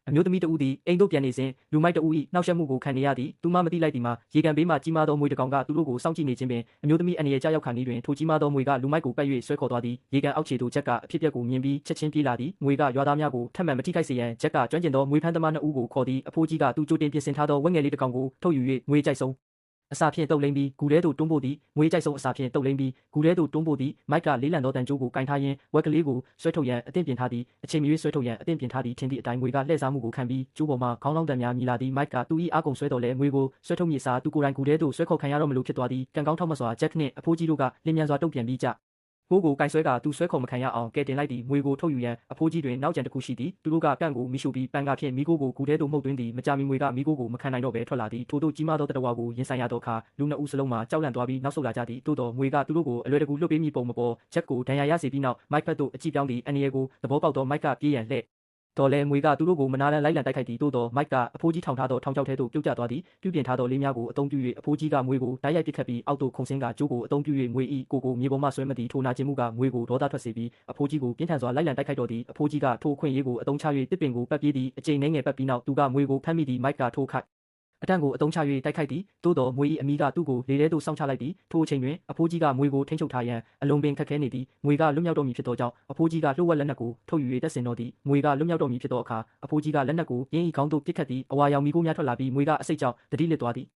အမျိုးသမီးတဦးသည်အိမ်သို့ပြန်နေစဉ်လူမိုက်တဦး၏နှောက်ယှက်မှုကိုခံနေရသည်သူမှမသိလိုက်သည်မှာရေကန်ဘေးမှကြီးမားသောမွေတစ်ကောင်ကသူတို့ကိုစောင့်ကြည့်နေခြင်းပင်အမျိုးသမီးအန္တရာယ်ကျရောက်ခါနည်းတွင်ထိုကြီးမားသောမွေကလူမိုက်ကိုပတ်၍ဆွဲခေါ်သွားသည်ရေကန်အောက်ခြေသို့ဂျက်ကအဖြစ်အပျက်ကိုမြင်ပြီးချက်ချင်းပြေးလာသည်မွေကရွာသားများကိုထပ်မံမထိခိုက်စေရန်ဂျက်ကကျွမ်းကျင်သောမွေဖမ်းသမားနှစ်ဦးကိုခေါ်သည်အဖိုးကြီးကသူကြိုတင်ပြင်ဆင်ထားသောဝက်ငယ်လေးတစ်ကောင်ကိုထုတ်ယူ၍မွေကြိုက်ဆုံးအစာဖြင့်တုပ်လိမ့်ပြီးဂူထဲသို့တွန်းပို့သည်မွေကြိုက်ဆုံးအစာဖြင့်တုပ်လိမ့်ပြီးဂူထဲသို့တွန်းပို့သည်မိုက်ကလေးလံသောတန်ကြိုးကိုကင်ထားရင်းဝက်ကလေးကိုဆွဲထုတ်ရန်အသင့်ပြင်ထားသည်အချိန်မရွေးဆွဲထုတ်ရန်အသင့်ပြင်ထားသည်ထင်သည့်အတိုင်းမွေကလှည့်စားမှုကိုခံပြီးကျိုးပေါ်မှခေါင်းလောင်းတံများမြည်လာသည်မိုက်ကသူ၏အားကုန်ဆွဲတော်လဲမွေကိုဆွဲထုတ်မည့်အစားသူကိုယ်တိုင်ဂူထဲသို့ဆွဲခေါ်ခံရတော့မလို့ဖြစ်သွားသည်ကံကောင်းထောက်မစွာဂျက်နှင့်အဖိုးကြီးတို့ကလင်းမြန်စွာတုံ့ပြန်ပြီးကြကိုကိုကင်ဆွဲကသူဆွဲခေါ်မခံရအောင်ကဲတင်လိုက်သည်မွေကိုထုတ်ယူရန်အဖိုးကြီးတွင်နောက်ကျန်တစ်ခုရှိသည်သူတို့ကကန့်ကိုမိရှုပြီးပန်ကဖြင့်မိကိုကိုဂူထဲသို့မှုတ်သွင်းသည်မကြာမီမွေကမိကိုကိုမခံနိုင်တော့ဘဲထွက်လာသည်ထို့သို့ကြီးမားသောတတဝါကိုရင်ဆိုင်ရသောအခါလူနှစ်ဦးစလုံးမှာကြောက်လန့်သွားပြီးနောက်ဆုတ်လာကြသည်သို့တော်မွေကသူတို့ကိုအလွယ်တကူလွတ်ပေးမည်ပုံမပေါ်ဂျက်ကိုဒဏ်ရာရစေပြီးနောက်မိုက်ဖက်သို့အကြည့်ပြောင်းသည်အန်နီယယ်ကိုသဘောပေါက်သောမိုက်ကပြေးရန်လှည့်တော်လဲမွေကသူတို့ကိုမနာလန်လိုက်လံတိုက်ခိုက်သည်သို့တော်မိုက်ကအဖိုးကြီးထောင်ထားသောထောင်ချောက်ထဲသို့ပြုတ်ကျသွားသည်ပြုပြင်ထားသောလေးများကိုအသုံးပြု၍အဖိုးကြီးကမွေကိုတိုက်ရိုက်ပစ်ခတ်ပြီးအောက်သို့ခုန်ဆင်းကကြိုးကိုအသုံးပြု၍မွေ၏ကိုမြေပေါ်မှဆွဲမသည်ထိုနာကျင်မှုကမွေကိုဒေါသထွက်စေပြီးအဖိုးကြီးကိုပြင်းထန်စွာလိုက်လံတိုက်ခိုက်တော်သည်အဖိုးကြီးကထိုအခွင့်အရေးကိုအသုံးချ၍တစ်ပင်ကိုပတ်ပြေးသည်အကြိမ်နှဲငယ်ပတ်ပြီးနောက်သူကမွေကိုဖမ်းမိသည်မိုက်ကထိုခိုက်အတန့်ကိုအသုံးချ၍တိုက်ခိုက်သည်သို့တော်မွေ၏အမိကသူ့ကိုလေထဲသို့စောင့်ချလိုက်သည်ထိုအချိန်တွင်အဖိုးကြီးကမွေကိုထိန်းချုပ်ထားရန်အလွန်ပင်ခက်ခဲနေသည်မွေကလွတ်မြောက်တော်မူဖြစ်သောကြောင့်အဖိုးကြီးကလှုပ်ဝက်လက်နက်ကိုထုတ်ယူ၍တပ်ဆင်တော်သည်မွေကလွတ်မြောက်တော်မူဖြစ်သောအခါအဖိုးကြီးကလက်နက်ကိုရင်း၏ခေါင်းသို့ပစ်ခတ်သည်အဝါရောင်မီးခိုးများထွက်လာပြီးမွေကအဆိပ်ကြောင့်တတိလစ်သွားသည်